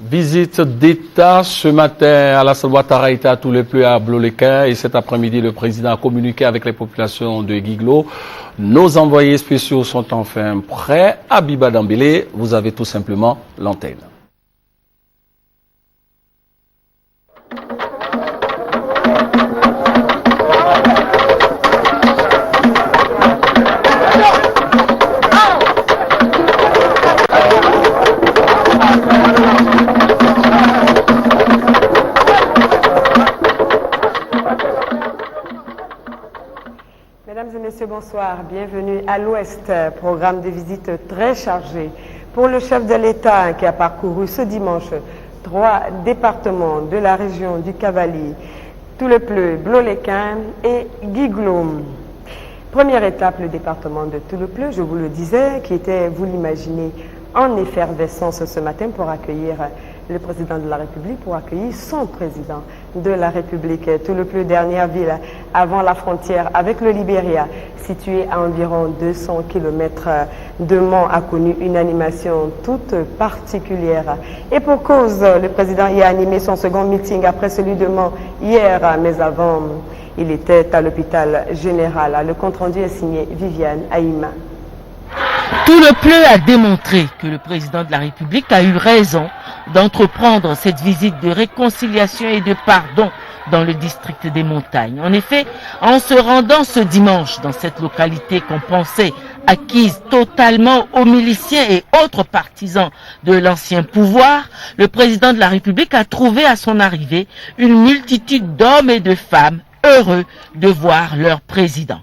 Visite d'État ce matin à la Salvatara Ita, tout le plus à Blolequin, et cet après-midi, le président a communiqué avec les populations de Guiglo. Nos envoyés spéciaux sont enfin prêts. Abiba Dambélé, vous avez tout simplement l'antenne. Mesdames et messieurs, bonsoir. Bienvenue à l'Ouest, programme de visite très chargé pour le chef de l'État qui a parcouru ce dimanche 3 départements de la région du Cavali, Toulepleu, Blolequin et Guiglo. Première étape, le département de Toulepleu, je vous le disais, qui était, vous l'imaginez, en effervescence ce matin pour accueillir le président de la République, pour accueillir son président de la République. Toulepleu, dernière ville avant la frontière avec le Libéria, située à environ 200 km de Mont, a connu une animation toute particulière. Et pour cause, le président y a animé son second meeting après celui de Mont hier, mais avant, il était à l'hôpital général. Le compte-rendu est signé Viviane Aïma. Toulepleu a démontré que le président de la République a eu raison d'entreprendre cette visite de réconciliation et de pardon dans le district des montagnes. En effet, en se rendant ce dimanche dans cette localité qu'on pensait acquise totalement aux miliciens et autres partisans de l'ancien pouvoir, le président de la République a trouvé à son arrivée une multitude d'hommes et de femmes heureux de voir leur président.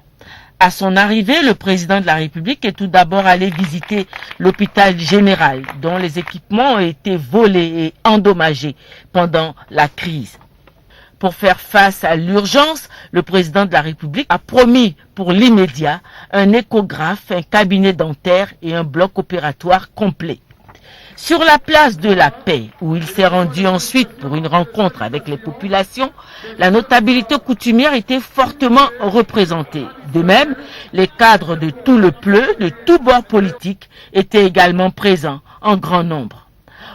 À son arrivée, le président de la République est tout d'abord allé visiter l'hôpital général, dont les équipements ont été volés et endommagés pendant la crise. Pour faire face à l'urgence, le président de la République a promis pour l'immédiat un échographe, un cabinet dentaire et un bloc opératoire complet. Sur la place de la Paix, où il s'est rendu ensuite pour une rencontre avec les populations, la notabilité coutumière était fortement représentée. De même, les cadres de Toulepleu, de tous bords politiques, étaient également présents en grand nombre.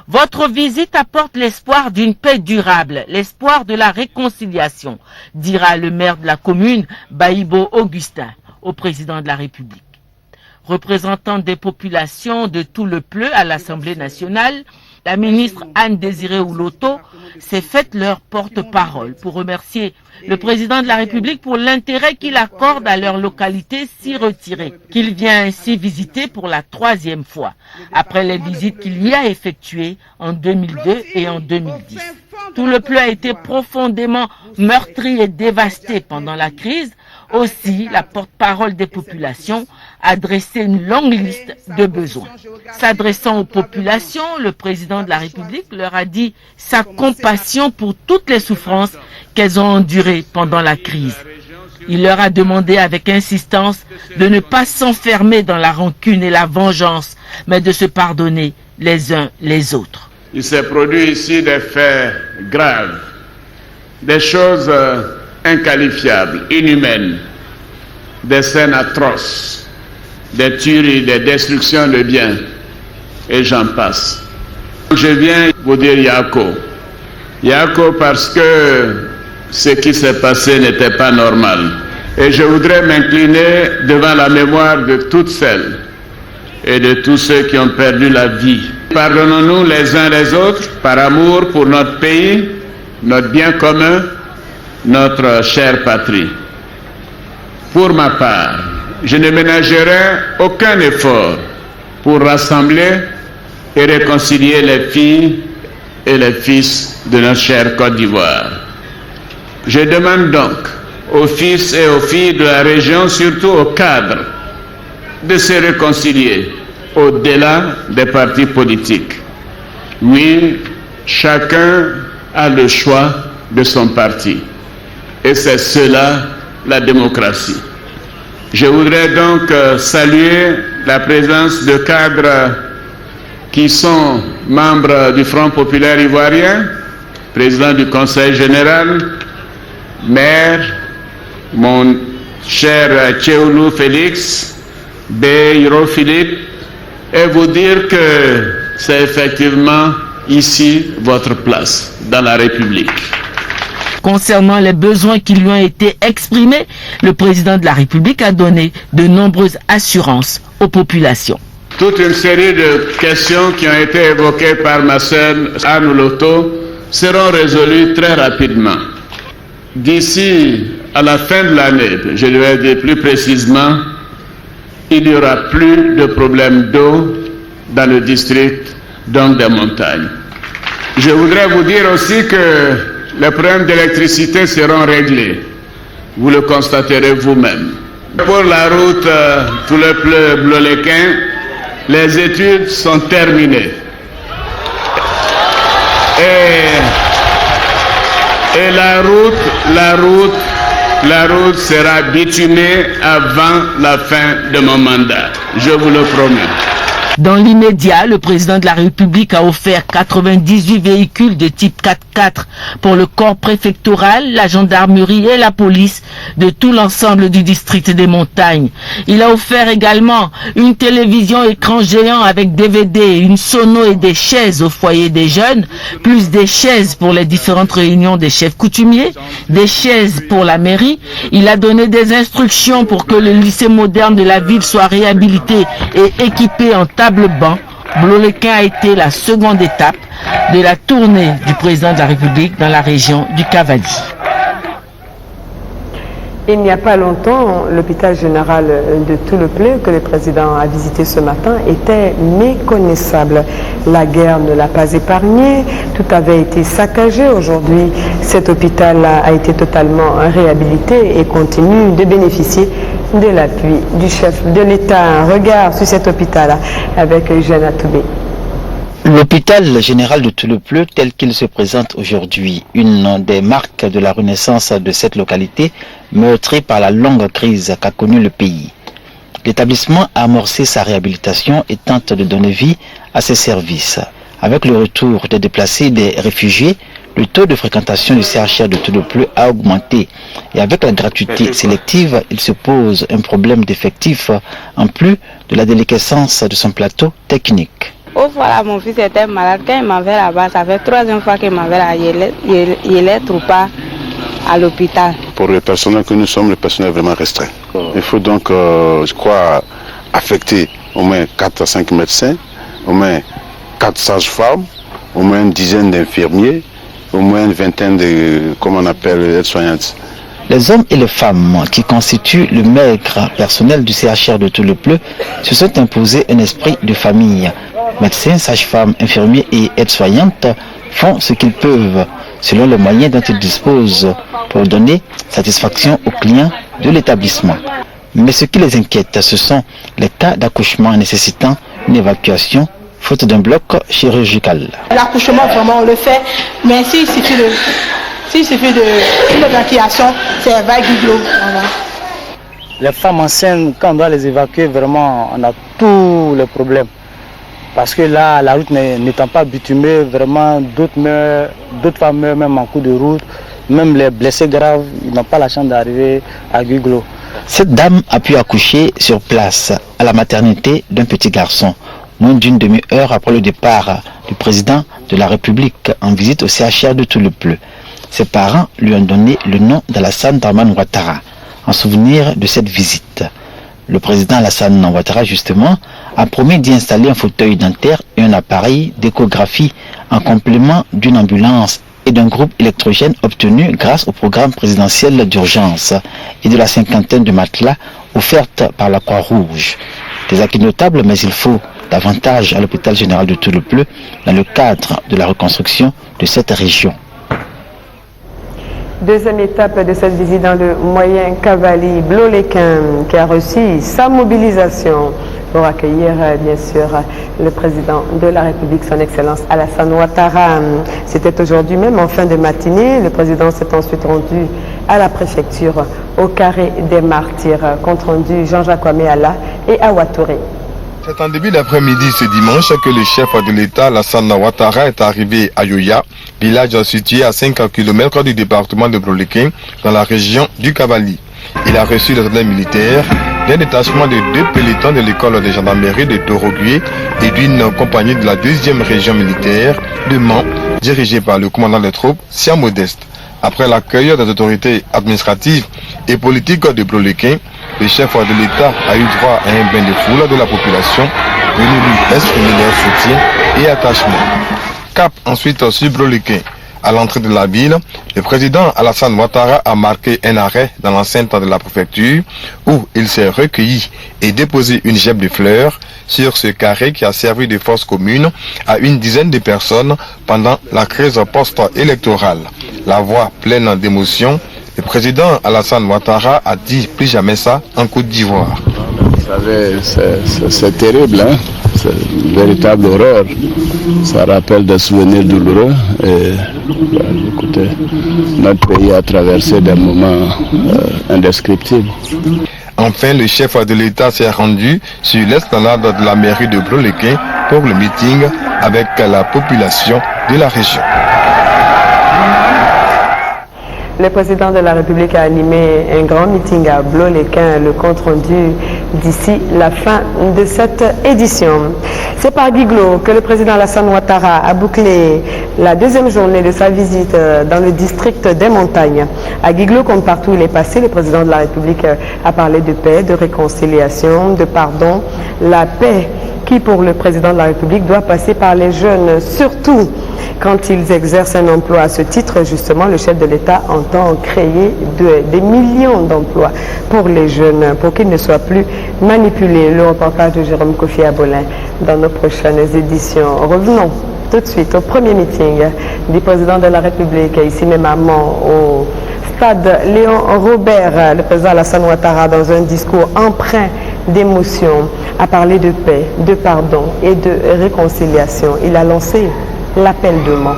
Votre visite apporte l'espoir d'une paix durable, l'espoir de la réconciliation, dira le maire de la commune, Baïbo Augustin, au président de la République. Représentante des populations de Toulepleu à l'Assemblée nationale, la ministre Anne-Désirée Ouloto s'est faite leur porte-parole pour remercier le président de la République pour l'intérêt qu'il accorde à leur localité si retirée, qu'il vient ainsi visiter pour la 3e fois, après les visites qu'il y a effectuées en 2002 et en 2010. Toulepleu a été profondément meurtri et dévasté pendant la crise. Aussi, la porte-parole des populations a dressé une longue liste de besoins. S'adressant aux populations, le président de la République leur a dit sa compassion pour toutes les souffrances qu'elles ont endurées pendant la crise. Il leur a demandé avec insistance de ne pas s'enfermer dans la rancune et la vengeance, mais de se pardonner les uns les autres. Il s'est produit ici des faits graves, des choses inqualifiables, inhumaines, des scènes atroces, des tueries, des destructions de biens, et j'en passe. Je viens vous dire Yako. Yako parce que ce qui s'est passé n'était pas normal. Et je voudrais m'incliner devant la mémoire de toutes celles et de tous ceux qui ont perdu la vie. Pardonnons-nous les uns les autres par amour pour notre pays, notre bien commun, notre chère patrie. Pour ma part, je ne ménagerai aucun effort pour rassembler et réconcilier les filles et les fils de notre chère Côte d'Ivoire. Je demande donc aux fils et aux filles de la région, surtout aux cadres, de se réconcilier au-delà des partis politiques. Oui, chacun a le choix de son parti. Et c'est cela la démocratie. Je voudrais donc saluer la présence de cadres qui sont membres du Front populaire ivoirien, président du Conseil général, maire, mon cher Tchéoulou Félix, Béiro Philippe, et vous dire que c'est effectivement ici votre place dans la République. Concernant les besoins qui lui ont été exprimés, le président de la République a donné de nombreuses assurances aux populations. Toute une série de questions qui ont été évoquées par ma sœur Anne Loto seront résolues très rapidement. D'ici à la fin de l'année, je vais dire plus précisément, il n'y aura plus de problème d'eau dans le district donc des montagnes. Je voudrais vous dire aussi que les problèmes d'électricité seront réglés. Vous le constaterez vous-même. Pour la route Toulepleu-Bloléquin, les études sont terminées. Et la route sera bitumée avant la fin de mon mandat. Je vous le promets. Dans l'immédiat, le président de la République a offert 98 véhicules de type 4x4 pour le corps préfectoral, la gendarmerie et la police de tout l'ensemble du district des montagnes. Il a offert également une télévision écran géant avec DVD, une sono et des chaises au foyer des jeunes, plus des chaises pour les différentes réunions des chefs coutumiers, des chaises pour la mairie. Il a donné des instructions pour que le lycée moderne de la ville soit réhabilité et équipé en table-banc. Bloléquin a été la seconde étape de la tournée du président de la République dans la région du Cavally. Il n'y a pas longtemps, l'hôpital général de Toulepleu, que le président a visité ce matin, était méconnaissable. La guerre ne l'a pas épargné, tout avait été saccagé. Aujourd'hui, cet hôpital a été totalement réhabilité et continue de bénéficier de l'appui du chef de l'État. Un regard sur cet hôpital avec Eugène Atoubé. L'hôpital général de Toulepleu, tel qu'il se présente aujourd'hui, une des marques de la renaissance de cette localité, meurtrie par la longue crise qu'a connue le pays. L'établissement a amorcé sa réhabilitation et tente de donner vie à ses services. Avec le retour des déplacés et des réfugiés, le taux de fréquentation du CHR de Toulepleu a augmenté. Et avec la gratuité sélective, il se pose un problème d'effectifs, en plus de la déliquescence de son plateau technique. Oh voilà, mon fils était malade. Quand il m'avait là-bas, ça fait 3e fois qu'il m'avait là. Il est trop pas à l'hôpital. Pour le personnel que nous sommes, le personnel est vraiment restreint. Il faut donc, je crois, affecter au moins 4 à 5 médecins, au moins 4 sages-femmes, au moins une dizaine d'infirmiers, au moins une vingtaine de, comment on appelle, aides-soignantes. Les hommes et les femmes qui constituent le maigre personnel du CHR de Toulepleu se sont imposés un esprit de famille. Médecins, sages-femmes, infirmiers et aides-soignantes font ce qu'ils peuvent selon les moyens dont ils disposent pour donner satisfaction aux clients de l'établissement. Mais ce qui les inquiète, ce sont les cas d'accouchement nécessitant une évacuation faute d'un bloc chirurgical. L'accouchement, vraiment, on le fait, mais s'il suffit d'une évacuation, c'est vague du globe. Voilà. Les femmes enceintes, quand on doit les évacuer, vraiment, on a tous les problèmes. Parce que là, la route n'étant pas bitumée, vraiment, d'autres femmes meurent même en cours de route. Même les blessés graves, ils n'ont pas la chance d'arriver à Guglo. Cette dame a pu accoucher sur place, à la maternité d'un petit garçon, moins d'une demi-heure après le départ du président de la République en visite au CHR de Toulepleu. Ses parents lui ont donné le nom d'Alassane Dramane Ouattara, en souvenir de cette visite. Le président Alassane Ouattara, justement, a promis d'y installer un fauteuil dentaire et un appareil d'échographie en complément d'une ambulance et d'un groupe électrogène obtenu grâce au programme présidentiel d'urgence et de la cinquantaine de matelas offertes par la Croix-Rouge. Des acquis notables, mais il faut davantage à l'hôpital général de Toulepleu dans le cadre de la reconstruction de cette région. Deuxième étape de cette visite dans le moyen Cavally, Bloléquin, qui a reçu sa mobilisation pour accueillir bien sûr le président de la République, son Excellence Alassane Ouattara. C'était aujourd'hui même en fin de matinée. Le président s'est ensuite rendu à la préfecture au carré des Martyrs. Compte rendu Jean-Jacques Ouaméala et Awa Touré. C'est en début d'après-midi ce dimanche que le chef de l'État, Alassane Ouattara, est arrivé à Yoya, village situé à 5 km du département de Bloléquin, dans la région du Cavally. Il a reçu l'ordre militaire d'un détachement de 2 pelotons de l'école de gendarmerie de Torogué et d'une compagnie de la 2e région militaire de Mans, dirigée par le commandant des troupes, Siam Modeste. Après l'accueil des autorités administratives et politiques de Blolequin, le chef de l'État a eu droit à un bain de foule de la population venue lui exprimer leur soutien et attachement. Cap ensuite sur Blolequin. À l'entrée de la ville, le président Alassane Ouattara a marqué un arrêt dans l'enceinte de la préfecture où il s'est recueilli et déposé une gemme de fleurs sur ce carré qui a servi de fosse commune à une dizaine de personnes pendant la crise post-électorale. La voix pleine d'émotion, le président Alassane Ouattara a dit plus jamais ça en Côte d'Ivoire. Vous savez, c'est terrible, hein? C'est une véritable horreur. Ça rappelle des souvenirs douloureux. Et écoutez, notre pays a traversé des moments indescriptibles. Enfin, le chef de l'État s'est rendu sur l'esplanade de la mairie de Blolequin pour le meeting avec la population de la région. Le président de la République a animé un grand meeting à Blolequin, le compte rendu d'ici la fin de cette édition. C'est par Guiglo que le président Alassane Ouattara a bouclé la 2e journée de sa visite dans le district des montagnes. À Guiglo, comme partout où il est passé, le président de la République a parlé de paix, de réconciliation, de pardon. La paix qui, pour le président de la République, doit passer par les jeunes, surtout quand ils exercent un emploi. À ce titre, justement, le chef de l'État entend créer des millions d'emplois pour les jeunes, pour qu'ils ne soient plus manipulés. Le reportage de Jérôme Kofi Abolin dans nos prochaines éditions. Revenons tout de suite au premier meeting du président de la République, ici même à Mans, au stade Léon Robert. Le président Alassane Ouattara, dans un discours empreint d'émotion, a parlé de paix, de pardon et de réconciliation. Il a lancé l'appel de Mans.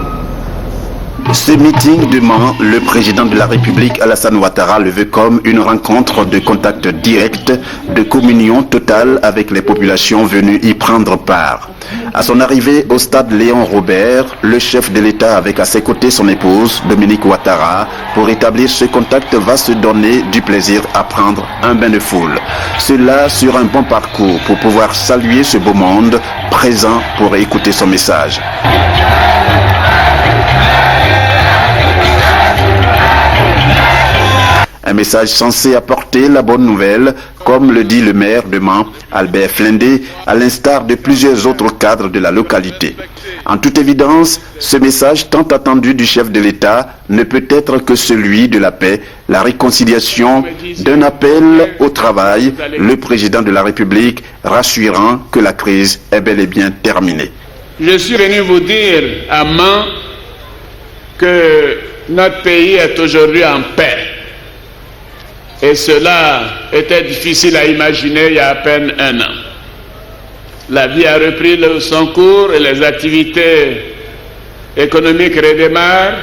Ce meeting de Mans, le président de la République Alassane Ouattara le veut comme une rencontre de contact direct, de communion totale avec les populations venues y prendre part. À son arrivée au stade Léon Robert, le chef de l'État avec à ses côtés son épouse Dominique Ouattara, pour établir ce contact, va se donner du plaisir à prendre un bain de foule. Cela sur un bon parcours pour pouvoir saluer ce beau monde présent pour écouter son message. Un message censé apporter la bonne nouvelle, comme le dit le maire de Mans, Albert Flindé, à l'instar de plusieurs autres cadres de la localité. En toute évidence, ce message tant attendu du chef de l'État ne peut être que celui de la paix, la réconciliation, d'un appel au travail, le président de la République rassurant que la crise est bel et bien terminée. Je suis venu vous dire à Mans que notre pays est aujourd'hui en paix. Et cela était difficile à imaginer il y a à peine un an. La vie a repris son cours et les activités économiques redémarrent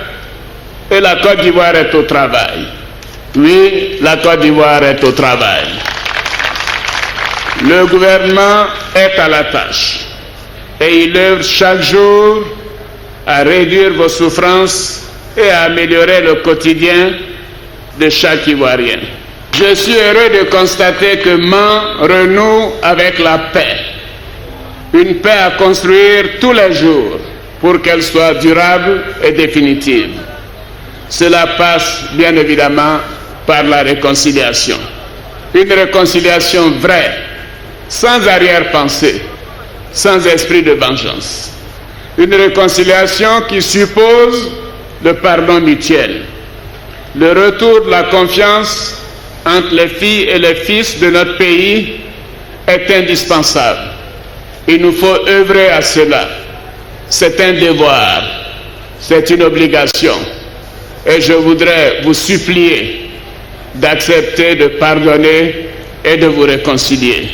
et la Côte d'Ivoire est au travail. Oui, la Côte d'Ivoire est au travail. Le gouvernement est à la tâche et il œuvre chaque jour à réduire vos souffrances et à améliorer le quotidien de chaque Ivoirien. Je suis heureux de constater que Mans renoue avec la paix. Une paix à construire tous les jours pour qu'elle soit durable et définitive. Cela passe bien évidemment par la réconciliation. Une réconciliation vraie, sans arrière-pensée, sans esprit de vengeance. Une réconciliation qui suppose le pardon mutuel, le retour de la confiance entre les filles et les fils de notre pays est indispensable. Il nous faut œuvrer à cela. C'est un devoir, c'est une obligation. Et je voudrais vous supplier d'accepter de pardonner et de vous réconcilier.